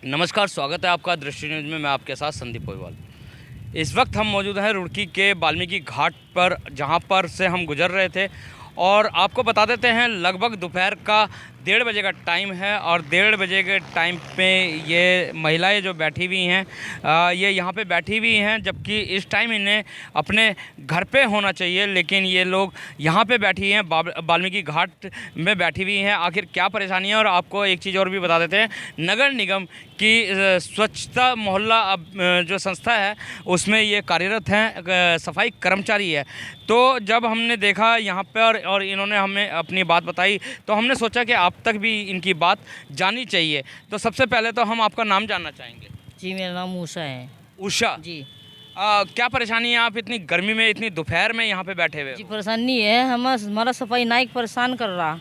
नमस्कार, स्वागत है आपका दृष्टि न्यूज़ में। मैं आपके साथ संदीप पोईवाल। इस वक्त हम मौजूद हैं रुड़की के वाल्मीकि घाट पर, जहां पर से हम गुजर रहे थे। और आपको बता देते हैं, लगभग दोपहर का 1:30 बजे का टाइम है और 1:30 बजे के टाइम पे ये महिलाएं जो बैठी हुई हैं, ये यहाँ पे बैठी हुई हैं, जबकि इस टाइम इन्हें अपने घर पे होना चाहिए, लेकिन ये लोग यहाँ पे बैठी हैं, वाल्मीकि घाट में बैठी हुई हैं। आखिर क्या परेशानी है? और आपको एक चीज़ और भी बता देते हैं, नगर निगम की स्वच्छता मोहल्ला जो संस्था है उसमें ये कार्यरत हैं, सफाई कर्मचारी है। तो जब हमने देखा यहाँ पर और इन्होंने हमें अपनी बात बताई, तो हमने सोचा कि आप तक भी इनकी बात जानी चाहिए। तो सबसे पहले तो हम आपका नाम जानना चाहेंगे। जी, मेरा नाम उषा है। उषा जी। क्या परेशानी है? आप इतनी गर्मी में, इतनी दोपहर में यहाँ पे बैठे हुए जी, हो? परेशानी है, हमारा सफाई नायक परेशान कर रहा।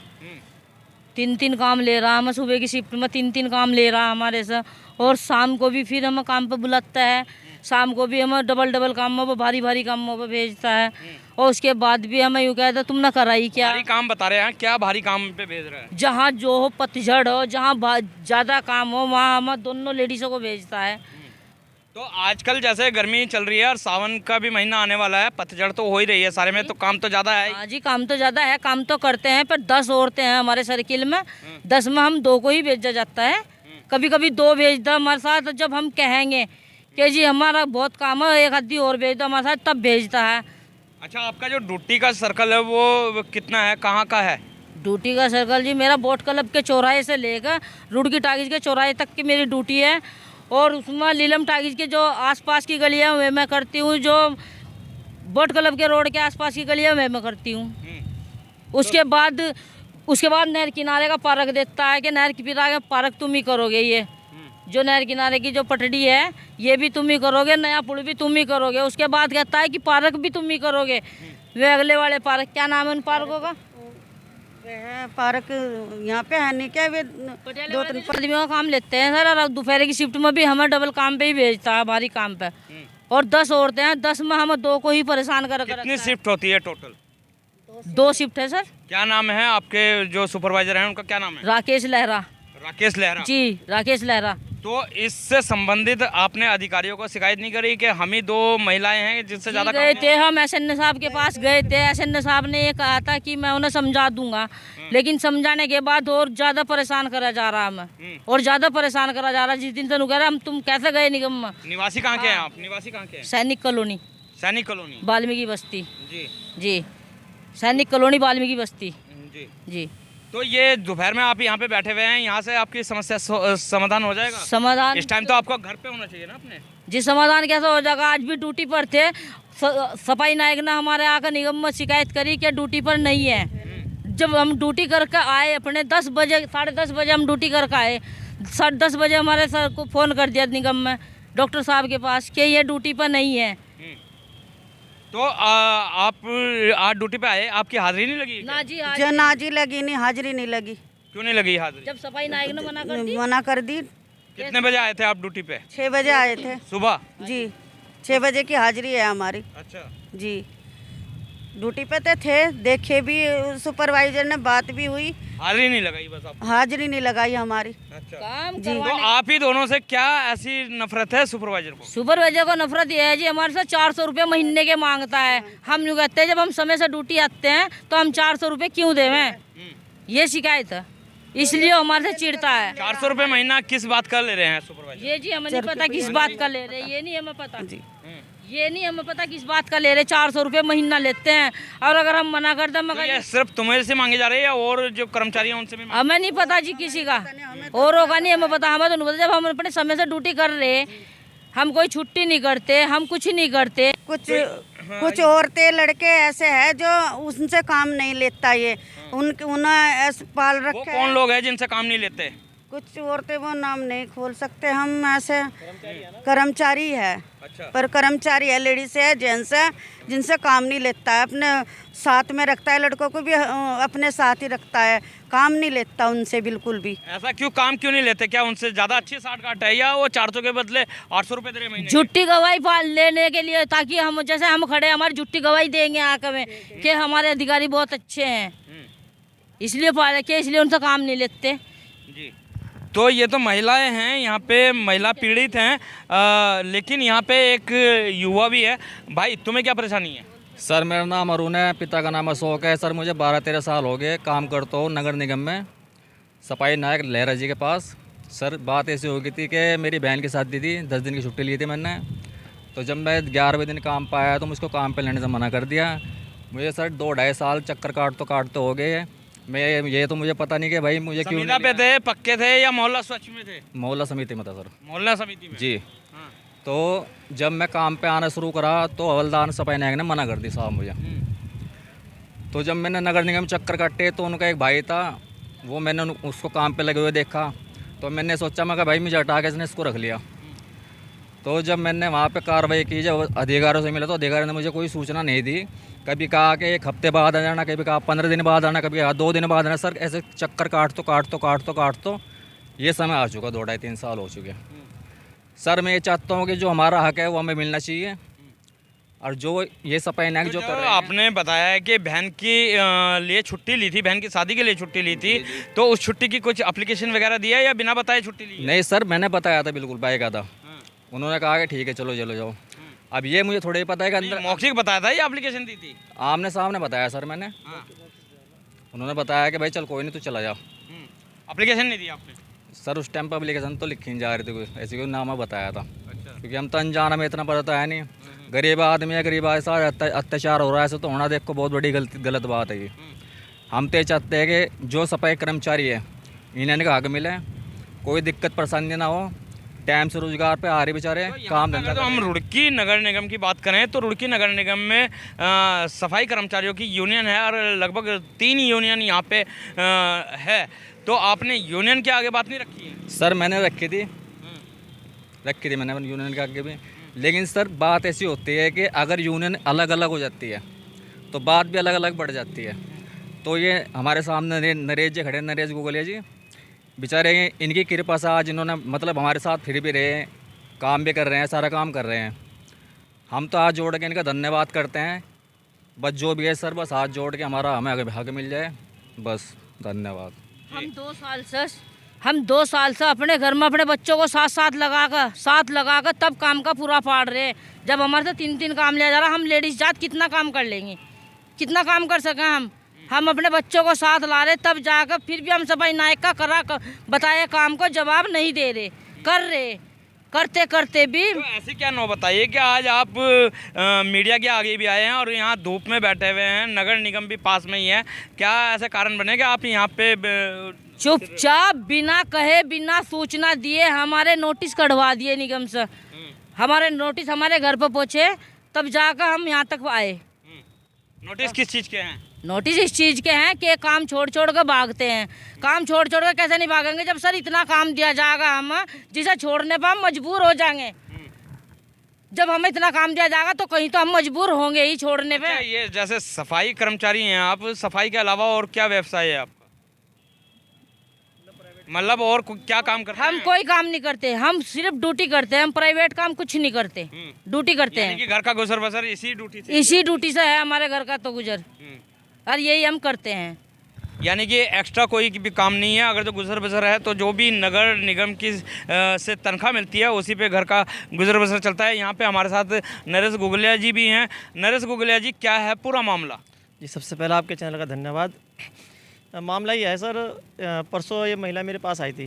3 काम ले रहा, हमें सुबह की शिफ्ट में 3 काम ले रहा हमारे से, और शाम को भी फिर हमें काम पे बुलाता है। शाम को भी हमें डबल कामों पे, भारी कामों पे भेजता है। और उसके बाद भी हमें यूँ कहता तुम ना कराई क्या। भारी काम बता रहे हैं, क्या भारी काम पे भेज रहे हैं? जहाँ जो हो, पतझड़ हो, जहाँ ज़्यादा काम हो, वहाँ हमें दोनों लेडीज़ों को भेजता है। तो आजकल जैसे गर्मी चल रही है और सावन का भी महीना आने वाला है, पतझड़ तो हो ही रही है सारे में, तो काम तो ज़्यादा है। हाँ जी, काम तो ज़्यादा है, काम तो करते हैं, पर 10 औरतें हैं हमारे सर्किल में। 10 में हम 2 को ही भेजा जाता है। कभी कभी 2 भेज दो हमारे साथ। जब हम कहेंगे कि जी हमारा बहुत काम है, एक आदमी और भेज दो हमारे साथ, तब भेजता है। अच्छा, आपका जो ड्यूटी का सर्कल है वो कितना है, कहाँ का है? ड्यूटी का सर्कल जी मेरा बोट क्लब के चौराहे से लेकर रुड़की टाकीज के चौराहे तक की मेरी ड्यूटी है। और उसमें लीलम टाकीज के जो आसपास की गलियाँ वे मैं करती हूँ, जो बोट क्लब के रोड के आसपास की गलियाँ मैं करती हूँ। उसके बाद नहर किनारे का पार्क देता है कि नहर किनारे का पार्क तुम ही करोगे। ये जो नहर किनारे की जो पटड़ी है ये भी तुम ही करोगे, नया पुल भी तुम ही करोगे। उसके बाद कहता है कि पार्क भी तुम ही करोगे। वे अगले वाले पार्क, क्या नाम है उन पार्कों का? है पार्क यहाँ पे है नहीं क्या? वे 2-3 आदमियों का काम लेते हैं सर, और दोपहर की शिफ्ट में भी हमें डबल काम पे ही भेजता है, भारी काम पे। और 10 औरतें हैं, 10 में हम 2 को ही परेशान कर रखा है। कितनी शिफ्ट होती है टोटल? 2 शिफ्ट है सर। क्या नाम है आपके जो सुपरवाइजर हैं, उनका क्या नाम है? राकेश लहरा। राकेश लहरा जी, राकेश लहरा। तो इससे संबंधित आपने अधिकारियों को शिकायत नहीं करी कि हम ही 2 महिलाएं हैं जिनसे ज्यादा गए काम थे हम SN साहब के पास गए थे। SN साहब ने ये कहा था कि मैं उन्हें समझा दूंगा, लेकिन समझाने के बाद और ज़्यादा परेशान करा जा रहा हमें, और ज़्यादा परेशान करा जा रहा। जिस दिन से कह रहा हम तुम कैसे गए निगम में। निवासी कहाँ के हैं आप? निवासी कहाँ के हैं? सैनिक कॉलोनी, सैनिक कॉलोनी, वाल्मीकि बस्ती। जी जी, सैनिक कॉलोनी, वाल्मीकि बस्ती। जी। जी। तो ये दोपहर में आप यहाँ पे बैठे हुए हैं, यहाँ से आपकी समस्या समाधान हो जाएगा? समाधान इस टाइम तो आपको घर पे होना चाहिए ना अपने। जी, समाधान कैसे हो जाएगा? आज भी ड्यूटी पर थे, सफाई नायक ने हमारे आकर निगम में शिकायत करी कि ड्यूटी पर नहीं है। जब हम ड्यूटी करके आए अपने 10 बजे, 10:30 बजे हम ड्यूटी करके आए, 10:30 बजे हमारे सर को फ़ोन कर दिया निगम में, डॉक्टर साहब के पास, कि ये ड्यूटी पर नहीं है। तो आप आज ड्यूटी पे आए, आपकी हाजिरी नहीं लगी? ना जी, आज जनाजी लगी नहीं, हाजिरी नहीं लगी। क्यों नहीं लगी हाजिरी? जब सफाई नायक ने मना कर दी। कितने बजे आए थे आप ड्यूटी पे? 6 बजे आए थे सुबह? जी। 6 बजे की हाजिरी है हमारी। अच्छा जी, ड्यूटी पे तो थे, देखे भी, सुपरवाइजर ने बात भी हुई, हाजिरी नहीं लगाई बस आप? हाजिरी नहीं लगाई हमारी। अच्छा, काम जी। तो आप ही दोनों से क्या ऐसी नफरत है सुपरवाइजर को? सुपरवाइजर को नफरत ये है जी, हमारे से 400 रुपये महीने के मांगता है। हम यूँ कहते हैं जब हम समय से ड्यूटी आते हैं तो हम 400 रुपये क्यों देवें, ये शिकायत है, इसलिए हमारे से चिढ़ता है। 400 रुपये महीना किस बात का ले रहे हैं सुपरवाइजर? ये जी हमें नहीं पता किस बात का ले रहे, ये नहीं हमें पता जी। ये नहीं हमें पता किस बात का ले रहे। 400 रुपये महीना लेते हैं, और अगर हम मना कर दें तो मगर ये सिर्फ तुम्हें से मांगे जा रहे हैं या और जो कर्मचारी हैं उनसे भी हमें नहीं पता जी किसी का, और होगा नहीं हमें पता। हमें तो नहीं पता, जब हम अपने समय से ड्यूटी कर रहे, हम कोई छुट्टी नहीं करते, हम कुछ नहीं करते। कुछ औरतें लड़के ऐसे हैं जो उनसे काम नहीं लेता ये, उन्हें ऐसे पाल वो रखे कौन लोग हैं जिनसे काम नहीं लेते? कुछ औरतें, वो नाम नहीं खोल सकते हम, ऐसे कर्मचारी है। अच्छा। पर कर्मचारी है, लेडीज है, जेंट्स है, जिनसे काम नहीं लेता है, अपने साथ में रखता है, लड़कों को भी अपने साथ ही रखता है, काम नहीं लेता उनसे बिल्कुल भी। ऐसा क्यों, काम क्यों नहीं लेते? क्या उनसे ज्यादा अच्छी साठ गांठ है या वो 400 के बदले 800 रुपए दे रहे महीने? झुट्टी गवाही लेने के लिए, ताकि हम जैसे हम खड़े हमारी झुट्टी गवाही देंगे आके में कि हमारे अधिकारी बहुत अच्छे हैं, इसलिए पाले के, इसलिए उनसे काम नहीं लेते। जी। तो ये तो महिलाएं हैं, यहाँ पे महिला पीड़ित हैं, लेकिन यहाँ पे एक युवा भी है। भाई तुम्हें क्या परेशानी है? सर मेरा नाम अरुण है, पिता का नाम अशोक है। सर मुझे 12-13 साल हो गए काम करता हूँ नगर निगम में, सफाई नायक लहरा जी के पास। सर बात ऐसी हो गई थी कि मेरी बहन की शादी थी, 10 दिन की छुट्टी ली थी मैंने। तो जब मैं 11वें दिन काम पर आया तो मुझको काम पे लेने से मना कर दिया। मुझे सर 2-2.5 साल चक्कर काटते हो गए। मैं ये तो मुझे पता नहीं कि भाई मुझे क्यों संविदा पे थे, पक्के थे या मोहल्ला स्वच्छ में थे? मोहल्ला समिति में था सर। मोहल्ला समिति में? जी। हाँ। तो जब मैं काम पे आना शुरू करा तो हवलदार सफाई नायक ने मना कर दी साहब मुझे। तो जब मैंने नगर निगम चक्कर काटे तो उनका एक भाई था, वो मैंने उसको काम पे लगे हुए देखा। तो मैंने सोचा मैं भाई मुझे हटा के इसको रख लिया। तो जब मैंने वहाँ पे कार्रवाई की, जब अधिकारियों से मिला तो अधिकारी ने मुझे कोई सूचना नहीं दी। कभी कहा कि 1 हफ्ते बाद आ जाना, कभी कहा 15 दिन बाद आना, कभी कहा 2 दिन बाद आना। सर ऐसे चक्कर काट ये समय आ चुका, 2-2.5-3 साल हो चुके। सर मैं ये चाहता हूँ कि जो हमारा हक है वो हमें मिलना चाहिए। और जो ये सफाई नायक जो कर रहे हैं, आपने बताया है कि बहन की लिए छुट्टी ली थी, बहन की शादी के लिए छुट्टी ली थी, तो उस छुट्टी की कुछ एप्लीकेशन वगैरह दिया या बिना बताए छुट्टी ली है? नहीं सर मैंने बताया था बिल्कुल बाकायदा। उन्होंने कहा कि ठीक है चलो चलो जाओ। अब ये मुझे थोड़ा ही पता है कि अंदर मौखिक बताया था या एप्लीकेशन दी थी? आमने सामने बताया सर मैंने। उन्होंने बताया कि भाई चल कोई नहीं तू चला जा। एप्लीकेशन नहीं दिया आपने? सर उस टाइम पर एप्लीकेशन तो लिखी नहीं जा रही थी, कोई ऐसी कोई नामा बताया था। क्योंकि हम तो अनजान में इतना पता है नहीं। गरीब आदमी है, गरीब आदमी साथ अत्याचार हो रहा है, ऐसे तो होना देखो बहुत बड़ी गलत बात है ये। हम तो ये चाहते हैं कि जो सफाई कर्मचारी है इन्हें हक मिले, कोई दिक्कत परेशानी ना हो, टाइम से रोजगार पे आ रहे बेचारे काम धंधा। तो हम रुड़की नगर निगम की बात करें तो रुड़की नगर निगम में सफाई कर्मचारियों की यूनियन है और लगभग 3 यूनियन यहाँ पे है। तो आपने यूनियन के आगे बात नहीं रखी है? सर मैंने रखी थी मैंने यूनियन के आगे भी। लेकिन सर बात ऐसी होती है कि अगर यूनियन अलग अलग हो जाती है तो बात भी अलग अलग बढ़ जाती है। तो ये हमारे सामने नरेश जी खड़े, नरेश गोगलिया जी बेचारे, इनकी कृपा से आज इन्होंने मतलब हमारे साथ फिर भी रहे, काम भी कर रहे हैं, सारा काम कर रहे हैं। हम तो हाथ जोड़ के इनका धन्यवाद करते हैं। बस जो भी है सर बस हाथ जोड़ के हमें हक मिल जाए, बस धन्यवाद। हम 2 साल से अपने घर में अपने बच्चों को साथ लगाकर तब काम का पूरा फाड़ रहे। जब हमारे से 3 काम लिया जा रहा, हम लेडीज जात कितना काम कर लेंगे, कितना काम कर सकें हम अपने बच्चों को साथ ला रहे, तब जाकर फिर भी हम सफाई नायक का बताए काम को जवाब नहीं दे रहे, कर रहे करते भी। तो ऐसे क्या नो बताइए कि आज आप मीडिया के आगे भी आए हैं और यहाँ धूप में बैठे हुए हैं, नगर निगम भी पास में ही है, क्या ऐसा कारण बने कि आप यहाँ पे चुपचाप बिना कहे बिना सूचना दिए हमारे नोटिस कढ़वा दिए निगम से। हमारे नोटिस हमारे घर पर पहुँचे तब जाकर हम यहाँ तक आए। नोटिस किस चीज़ के हैं? नोटिस इस चीज़ के हैं कि काम छोड़ कर भागते हैं। काम छोड़ कर कैसे नहीं भागेंगे जब सर इतना काम दिया जाएगा, हम जिसे छोड़ने पर हम मजबूर हो जाएंगे। जब हमें इतना काम दिया जाएगा तो कहीं तो हम मजबूर होंगे ही छोड़ने पे। ये जैसे सफाई कर्मचारी हैं आप, सफाई के अलावा और क्या व्यवसाय है आपका? मतलब और क्या काम करते हैं? हम कोई काम नहीं करते, हम सिर्फ ड्यूटी करते हैं। हम प्राइवेट काम कुछ नहीं करते, ड्यूटी करते यानी हैं। कि घर का गुजर बसर इसी ड्यूटी से है हमारे घर का तो गुजर, और यही हम करते हैं। यानी कि एक्स्ट्रा कोई भी काम नहीं है। अगर जो गुजर बसर है तो जो भी नगर निगम की से तनख्वाह मिलती है उसी पे घर का गुजर बसर चलता है। यहाँ पे हमारे साथ नरेश गोगलिया जी भी हैं। नरेश गोगलिया जी, क्या है पूरा मामला? जी सबसे पहले आपके चैनल का धन्यवाद। मामला ये है सर, परसों ये महिला मेरे पास आई थी,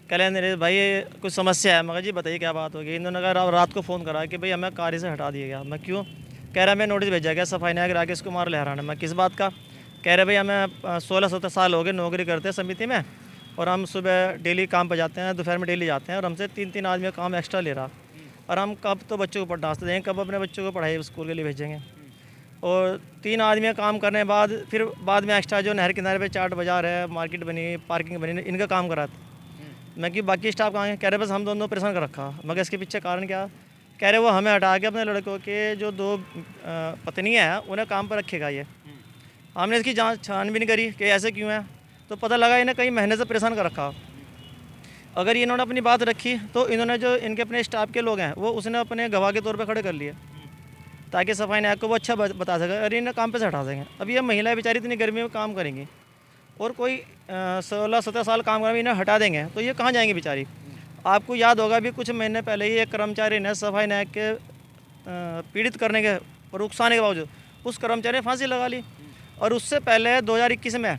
कह रहे नरेश भाई कुछ समस्या है। मगर जी बताइए क्या बात होगी। इन्होंने कहा रात को फ़ोन करा कि भाई हमें कार्य से हटा दिया गया। मैं क्यों? कह रहा मैं नोटिस भेजा गया सफाई नायक राकेश कुमार लहराना। मैं किस बात का? कह रहे भाई हमें 16-17 साल हो गए नौकरी करते हैं समिति में, और हम सुबह डेली काम पर जाते हैं, दोपहर में डेली जाते हैं, और हमसे 3 आदमी काम एक्स्ट्रा ले रहा। और हम कब तो बच्चों को डांसते देंगे, कब अपने बच्चों को पढ़ाई स्कूल के लिए भेजेंगे। और 3 आदमी काम करने के बाद फिर बाद में एक्स्ट्रा जो नहर किनारे पे चाट बाज़ार है, मार्केट बनी, पार्किंग बनी, इनका काम कराते। मैं कि बाकी स्टाफ कहाँ है? कह रहे बस हम दोनों परेशान कर रखा। मगर इसके पीछे कारण क्या? कह रहे वो हमें हटा के अपने लड़कों के जो 2 पत्नियाँ हैं उन्हें काम पर रखेगा। ये हमने इसकी जाँच छानबीन करी कि ऐसे क्यों है, तो पता लगा इन्हें कई महीने से परेशान कर रखा। अगर इन्होंने अपनी बात रखी तो इन्होंने जो इनके अपने स्टाफ के लोग हैं वो उसने अपने गवाह के तौर पे खड़े कर लिए, ताकि सफाई नायक को वो अच्छा बता सके और इन्हें काम पे से हटा सकें। अब ये महिलाएं बेचारी इतनी गर्मी में काम करेंगी, और कोई 16-17 साल काम कर इन्हें हटा देंगे तो ये कहाँ जाएंगी बेचारी। आपको याद होगा अभी कुछ महीने पहले ही एक कर्मचारी ने सफाई नायक के पीड़ित करने के और उकसाने के बावजूद उस कर्मचारी ने फांसी लगा ली। और उससे पहले 2021 में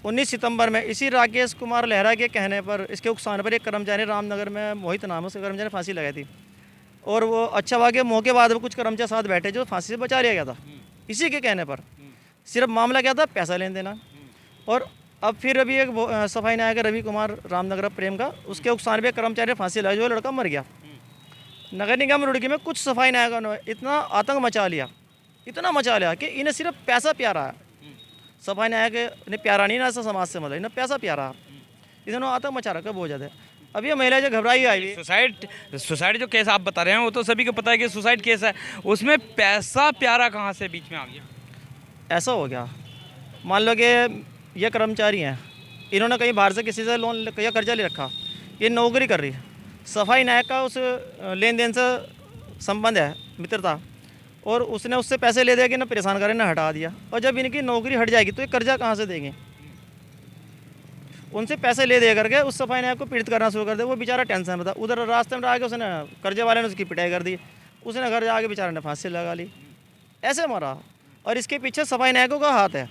19 सितंबर में इसी राकेश कुमार लहरा के कहने पर, इसके उकसाने पर एक कर्मचारी रामनगर में मोहित नाम है उसके कर्मचारी ने फांसी लगाई थी। और वो अच्छा हुआ कि मौके बाद कुछ कर्मचारी साथ बैठे जो फांसी से बचा लिया गया था इसी के कहने पर। सिर्फ मामला क्या था, पैसा लेन देना। और अब फिर अभी एक सफाई नायक रवि कुमार रामनगर प्रेम का, उसके उकसाने पर कर्मचारी ने फांसी लगाई, जो लड़का मर गया। नगर निगम रुड़की में कुछ सफाई नायकों ने इतना आतंक मचा लिया, इतना मचा लिया कि इन्हें सिर्फ पैसा प्यारा है। सफाई नायक ने प्यारा नहीं ना समाज से, मतलब इन्हें पैसा प्यारा, इन्होंने आतंक मचा रखा बहुत ज़्यादा। अब ये महिला जो घबराई आई हुई, सुसाइड जो केस आप बता रहे हैं वो तो सभी को पता है कि सुसाइड केस है, उसमें पैसा प्यारा कहाँ से बीच में आ गया? ऐसा हो गया, मान लो कि ये कर्मचारी हैं, इन्होंने कहीं बाहर से किसी से लोन या कर्जा ले रखा, ये नौकरी कर रही है, सफाई नायक का उस लेन देन से संबंध है, मित्रता, और उसने उससे पैसे ले दिया कि ना परेशान करें ना हटा दिया। और जब इनकी नौकरी हट जाएगी तो ये कर्जा कहाँ से देंगे? उनसे पैसे ले दे करके उस सफाई नायक को पीड़ित करना शुरू कर दे। वो बेचारा टेंशन में था, उधर रास्ते में आके उसने कर्जे वाले ने उसकी पिटाई कर दी, उसने घर जाके बेचारे ने फांसी लगा ली, ऐसे मरा। और इसके पीछे सफाई नायकों का हाथ है,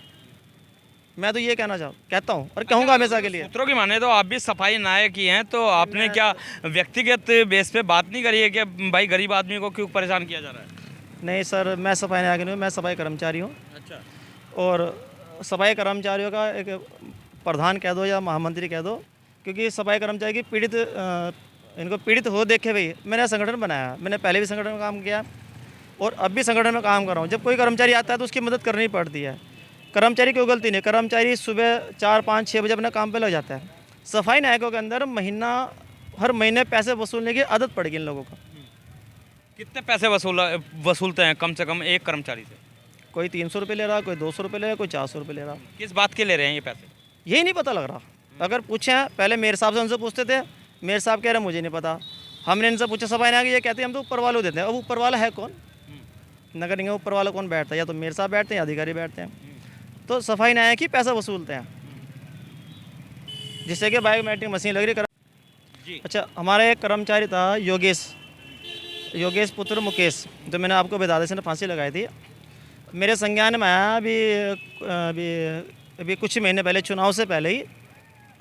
मैं तो ये कहता हूँ और कहूँगा हमेशा के लिए। सूत्रों की माने तो आप भी सफाई नायक ही हैं, तो आपने क्या व्यक्तिगत बेस पे बात नहीं करी है कि भाई गरीब आदमी को क्यों परेशान किया जा रहा है? नहीं सर, मैं सफाई नायक नहीं हूँ, मैं सफाई कर्मचारी हूँ। अच्छा। और सफाई कर्मचारियों का एक प्रधान कह दो या महामंत्री कह दो, क्योंकि सफाई कर्मचारी की इनको पीड़ित हो देखे भाई मैंने संगठन बनाया। मैंने पहले भी संगठन में काम किया और अब भी संगठन में काम कर रहा हूँ। जब कोई कर्मचारी आता है तो उसकी मदद करनी पड़ती है। कर्मचारी की कोई गलती नहीं, कर्मचारी सुबह 4, 5, 6 बजे अपने काम पे लग जाता है। सफाई नायकों के अंदर हर महीने पैसे वसूलने की आदत पड़ गई इन लोगों को। कितने पैसे वसूलते हैं कम से कम एक कर्मचारी से? कोई 300 रुपये ले रहा, कोई 200 रुपये ले रहा, कोई 400 रुपये ले रहा। किस बात के ले रहे हैं ये पैसे? यही नहीं पता लग रहा। अगर पूछें, पहले मेरे साहब से उनसे पूछते थे, मेरे साहब कह रहे मुझे नहीं पता। हमने इनसे पूछा सफाई नायक, ये कहते हैं हम तो ऊपर वालों देते हैं। अब ऊपर वाला है कौन? नगर निगम ऊपर वाला कौन बैठता है? या तो मेरे साहब बैठते हैं या अधिकारी बैठते हैं। तो सफाई नायक ही पैसा वसूलते हैं, जिससे कि बायोमेट्रिक मशीन लग रही जी। अच्छा, हमारा एक कर्मचारी था योगेश पुत्र मुकेश, जो मैंने आपको बता दें, फांसी लगाई थी। मेरे संज्ञान में आया अभी कुछ महीने पहले, चुनाव से पहले ही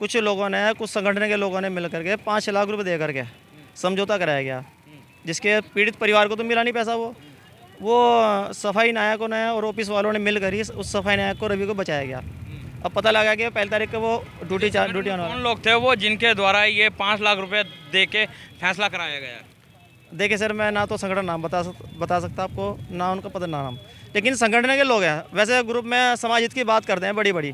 कुछ लोगों ने, कुछ संगठन के लोगों ने मिल करके 5 लाख रुपए दे करके समझौता कराया गया, जिसके पीड़ित परिवार को तो मिला नहीं पैसा। वो सफाई नायकों ने और ऑफिस वालों ने मिल कर ही उस सफाई नायक को, रवि को बचाया गया। अब पता लगा कि 1 तारीख को वो ड्यूटी कौन लोग थे वो जिनके द्वारा ये 5 लाख रुपए दे के फैसला कराया गया? देखिए सर, मैं ना तो संगठन नाम बता सकता आपको, ना उनका पता ना नाम, लेकिन संगठन के लोग हैं। वैसे ग्रुप में समाज हित की बात करते हैं बड़ी,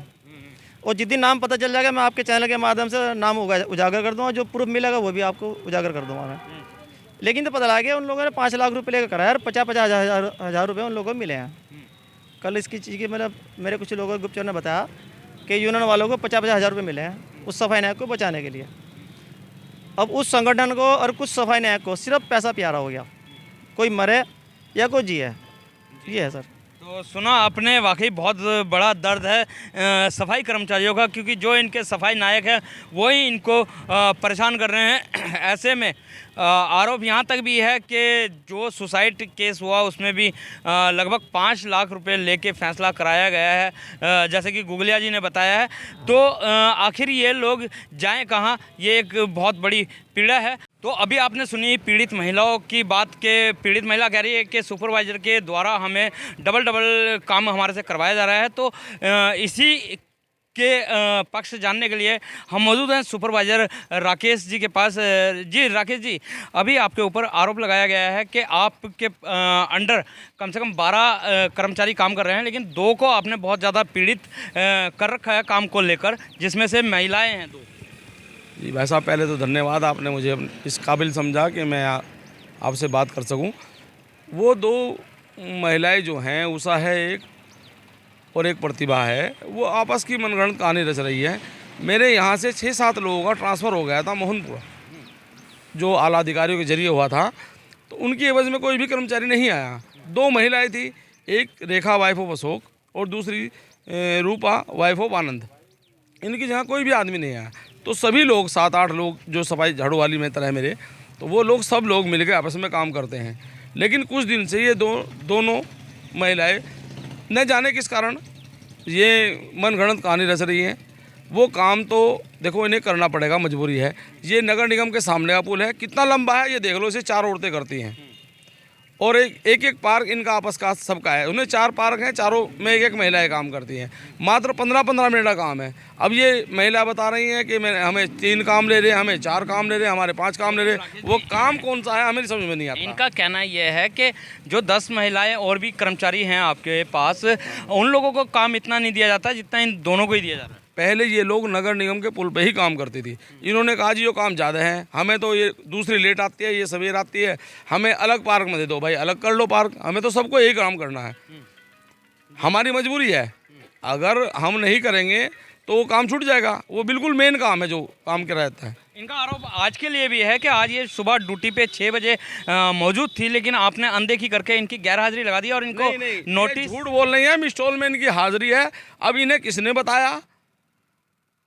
और जिस दिन नाम पता चल जाएगा मैं आपके चैनल के माध्यम से नाम उजागर कर दूँगा। जो प्रूफ मिलेगा वो भी आपको उजागर कर दूँगा मैं। लेकिन तो पता लगा कि उन लोगों ने 5 लाख रुपये लेकर कराया और 50-50 हज़ार रुपये उन लोगों को मिले हैं। कल इसकी चीज़ की मतलब मेरे कुछ लोगों गुप्तचर ने बताया कि यूनियन वालों को 50-50 हज़ार रुपये मिले हैं उस सफाई नायक को बचाने के लिए। अब उस संगठन को और कुछ सफाई नायक को सिर्फ पैसा प्यारा हो गया, कोई मरे या कोई जिए, ये है सर। तो सुना आपने, वाकई बहुत बड़ा दर्द है सफाई कर्मचारियों का, क्योंकि जो इनके सफाई नायक हैं वही इनको परेशान कर रहे हैं। ऐसे में आरोप यहाँ तक भी है कि जो सुसाइड केस हुआ उसमें भी लगभग 5 लाख रुपए लेके फैसला कराया गया है, जैसे कि गुगलिया जी ने बताया है। तो आखिर ये लोग जाएं कहाँ, ये एक बहुत बड़ी पीड़ा है। तो अभी आपने सुनी पीड़ित महिलाओं की बात के पीड़ित महिला कह रही है कि सुपरवाइज़र के द्वारा हमें डबल काम हमारे से करवाया जा रहा है। तो इसी के पक्ष जानने के लिए हम मौजूद हैं सुपरवाइज़र राकेश जी के पास। जी राकेश जी, अभी आपके ऊपर आरोप लगाया गया है कि आपके अंडर कम से कम 12 कर्मचारी काम कर रहे हैं, लेकिन 2 को आपने बहुत ज़्यादा पीड़ित कर रखा है काम को लेकर, जिसमें से महिलाएं हैं 2। जी भाई साहब, पहले तो धन्यवाद, आपने मुझे इस काबिल समझा कि मैं आपसे बात कर सकूं। वो 2 महिलाएं जो हैं, उषा है एक और एक प्रतिभा है, वो आपस की मनगढ़ंत कहानी रच रही है। मेरे यहाँ से 6-7 लोगों का ट्रांसफ़र हो गया था मोहनपुर, जो आला अधिकारियों के जरिए हुआ था, तो उनकी एवज में कोई भी कर्मचारी नहीं आया। 2 महिलाएं थी, एक रेखा वाइफ ऑफ अशोक और दूसरी रूपा वाइफ ऑफ आनंद। इनकी जगह कोई भी आदमी नहीं आया। तो सभी लोग 7-8 लोग जो सफाई झाड़ू वाली में तरह मेरे, तो वो लोग सब लोग मिलकर आपस में काम करते हैं। लेकिन कुछ दिन से ये दोनों महिलाएं न जाने किस कारण ये मनगढ़ंत कहानी रच रही हैं। वो काम तो देखो इन्हें करना पड़ेगा, मजबूरी है। ये नगर निगम के सामने का पुल है, कितना लंबा है ये देख लो, इसे 4 औरतें करती हैं। और एक पार्क इनका आपस का सबका है, उन्हें 4 पार्क हैं, चारों में एक महिलाएं काम करती हैं। मात्र 15-15 मिनट का काम है। अब ये महिला बता रही हैं कि हमें 3 काम ले रहे हैं, हमें 4 काम ले रहे हैं, हमारे 5 काम ले रहे हैं। वो काम कौन सा है हमें समझ में नहीं आता। इनका कहना यह है कि जो 10 महिलाएं और भी कर्मचारी हैं आपके पास, उन लोगों को काम इतना नहीं दिया जाता जितना इन दोनों को ही दिया जा रहा है। पहले ये लोग नगर निगम के पुल पे ही काम करती थी। इन्होंने कहा जी ये काम ज़्यादा है, हमें तो ये दूसरी लेट आती है, ये सवेर आती है, हमें अलग पार्क में दे दो। भाई अलग कर लो पार्क, हमें तो सबको यही काम करना है, हमारी मजबूरी है। अगर हम नहीं करेंगे तो वो काम छूट जाएगा। वो बिल्कुल मेन काम है जो काम कर रहता है। इनका आरोप आज के लिए भी है कि आज ये सुबह ड्यूटी पे 6 बजे मौजूद थी, लेकिन आपने अनदेखी करके इनकी गैरहाजिरी लगा दी और इनको नोटिस। झूठ बोल रही है, मिस्टॉल में इनकी हाजिरी है। अब इन्हें किसने बताया?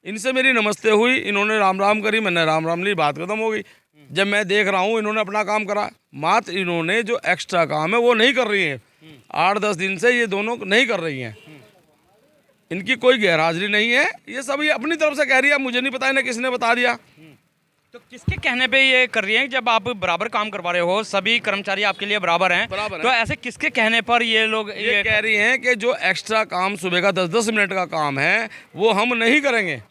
इनसे मेरी नमस्ते हुई, इन्होंने राम राम करी, मैंने राम राम ली, बात खत्म हो गई। जब मैं देख रहा हूँ इन्होंने अपना काम करा, मात्र इन्होंने जो एक्स्ट्रा काम है वो नहीं कर रही हैं। 8-10 दिन से ये दोनों नहीं कर रही हैं। इनकी कोई गैरहाजिरी नहीं है, ये सब ये अपनी तरफ से कह रही है, मुझे नहीं पता इन्हें किसने बता दिया। तो किसके कहने पे ये कर रही हैं? जब आप बराबर काम करवा रहे हो, सभी कर्मचारी आपके लिए बराबर हैं, तो ऐसे किसके कहने पर ये लोग ये कह रही हैं कि जो एक्स्ट्रा काम सुबह का 10-10 मिनट का काम है वो हम नहीं करेंगे।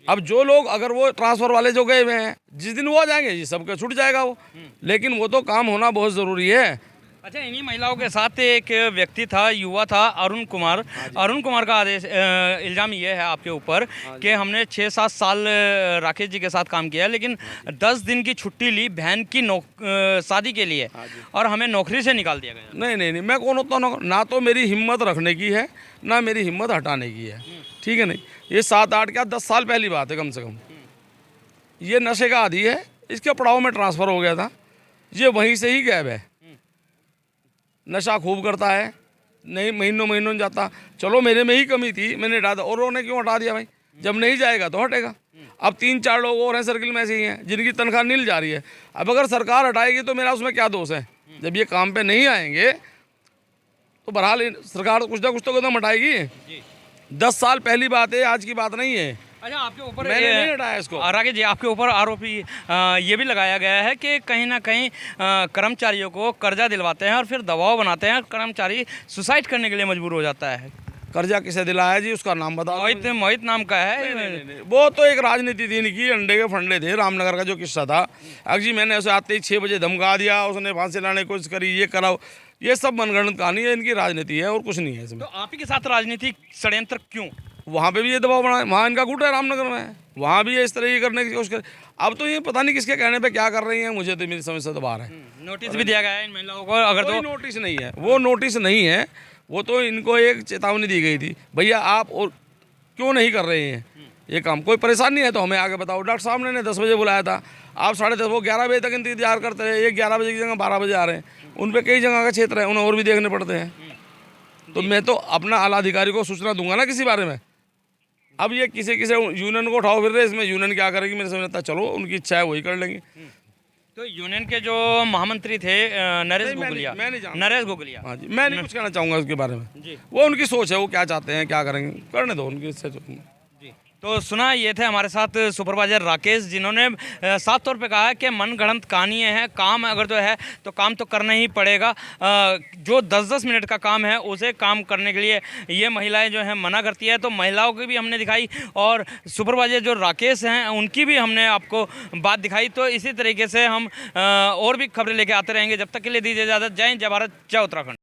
अब जो लोग अगर वो ट्रांसफर वाले जो गए हुए हैं, जिस दिन वो आ जाएंगे जी सबके छूट जाएगा वो। लेकिन वो तो काम होना बहुत ज़रूरी है। अच्छा, इन्हीं महिलाओं के साथ एक व्यक्ति था, युवा था, अरुण कुमार। अरुण कुमार का इल्ज़ाम ये है आपके ऊपर कि हमने 6-7 साल राकेश जी के साथ काम किया, लेकिन 10 दिन की छुट्टी ली बहन की शादी के लिए और हमें नौकरी से निकाल दिया गया। नहीं, मैं कौन होता हूँ? ना तो मेरी हिम्मत रखने की है, ना मेरी हिम्मत हटाने की है। ठीक है, नहीं, ये 7-8 क्या 10 साल पहली बात है कम से कम। ये नशे का आदी है, इसके पड़ाव में ट्रांसफ़र हो गया था, ये वहीं से ही गायब है। नशा खूब करता है, नहीं महीनों जाता। चलो मेरे में ही कमी थी, मैंने हटा दिया। और उन्होंने क्यों हटा दिया भाई? जब नहीं जाएगा तो हटेगा। अब 3-4 लोग और हैं सर्किल में ऐसे ही हैं जिनकी तनख्वाह नील जा रही है। अब अगर सरकार हटाएगी तो मेरा उसमें क्या दोष है? जब ये काम पे नहीं आएंगे तो बहरहाल सरकार कुछ ना कुछ तो कदम हटाएगी। 10 साल पहली बात है, आज की बात नहीं है। अच्छा, आपके ऊपर मैंने नहीं हटाया इसको। राकेश जी, आपके ऊपर आरोप ये भी लगाया गया है कि कहीं ना कहीं कर्मचारियों को कर्जा दिलवाते हैं और फिर दबाव बनाते हैं, कर्मचारी सुसाइड करने के लिए मजबूर हो जाता है। कर्जा किसे दिलाया जी? उसका नाम बताओ। मोहित नाम का है। नहीं, वो तो एक राजनीति थी इनकी, अंडे के फंडे थे। रामनगर का जो किस्सा था, अगर जी मैंने उसे आते ही 6 बजे धमका दिया, उसने फांसी लाने की कोशिश करी, ये कराओ, ये सब मनगढ़ंत कहानी है, इनकी राजनीति है और कुछ नहीं है इसमें। तो आप ही के साथ राजनीतिक षड्यंत्र क्यों? वहाँ पे भी ये दबाव बना है, वहाँ इनका गुट है रामनगर में, वहाँ भी ये इस तरह ये करने की कोशिश कर। अब तो ये पता नहीं किसके कहने पे क्या कर रही हैं, मुझे तो मेरी समझ से तो बाहर है। नोटिस भी दिया गया है इन महिलाओं को? अगर कोई नोटिस नहीं है, वो नोटिस नहीं है, वो तो इनको एक चेतावनी दी गई थी, भैया आप और क्यों नहीं कर रहे हैं ये काम? कोई परेशानी है तो हमें आगे बताओ। डॉक्टर साहब ने 10 बजे बुलाया था, आप 10:30, वो 11 बजे तक इंतजार करते रहे। ये 11 बजे की जगह 12 बजे आ रहे हैं। उन पर कई जगह का क्षेत्र है, उन्हें और भी देखने पड़ते हैं। तो मैं तो अपना आला अधिकारी को सूचना दूंगा ना किसी बारे में। अब ये किसी यूनियन को उठाओ फिर रहे, इसमें यूनियन क्या करेगी मेरे समझ आता। चलो उनकी इच्छा है वही कर लेंगे। तो यूनियन के जो महामंत्री थे नरेश गोगलिया, हाँ जी, मैं नहीं कुछ कहना चाहूँगा उसके बारे में जी। वो उनकी सोच है, वो क्या चाहते हैं, क्या करेंगे, करने दो उनकी इच्छा। तो सुना, ये थे हमारे साथ सुपरवाइजर राकेश, जिन्होंने साफ तौर पे कहा है कि मनगढ़ंत कहानियाँ हैं। काम अगर जो है तो काम तो करना ही पड़ेगा। जो 10-10 मिनट का काम है उसे काम करने के लिए ये महिलाएं जो हैं मना करती है। तो महिलाओं की भी हमने दिखाई और सुपरवाइजर जो राकेश हैं उनकी भी हमने आपको बात दिखाई। तो इसी तरीके से हम और भी खबरें लेके आते रहेंगे। जब तक के लिए दीजिए इजाज़त। जय हिंद, जय भारत, जय उत्तराखंड।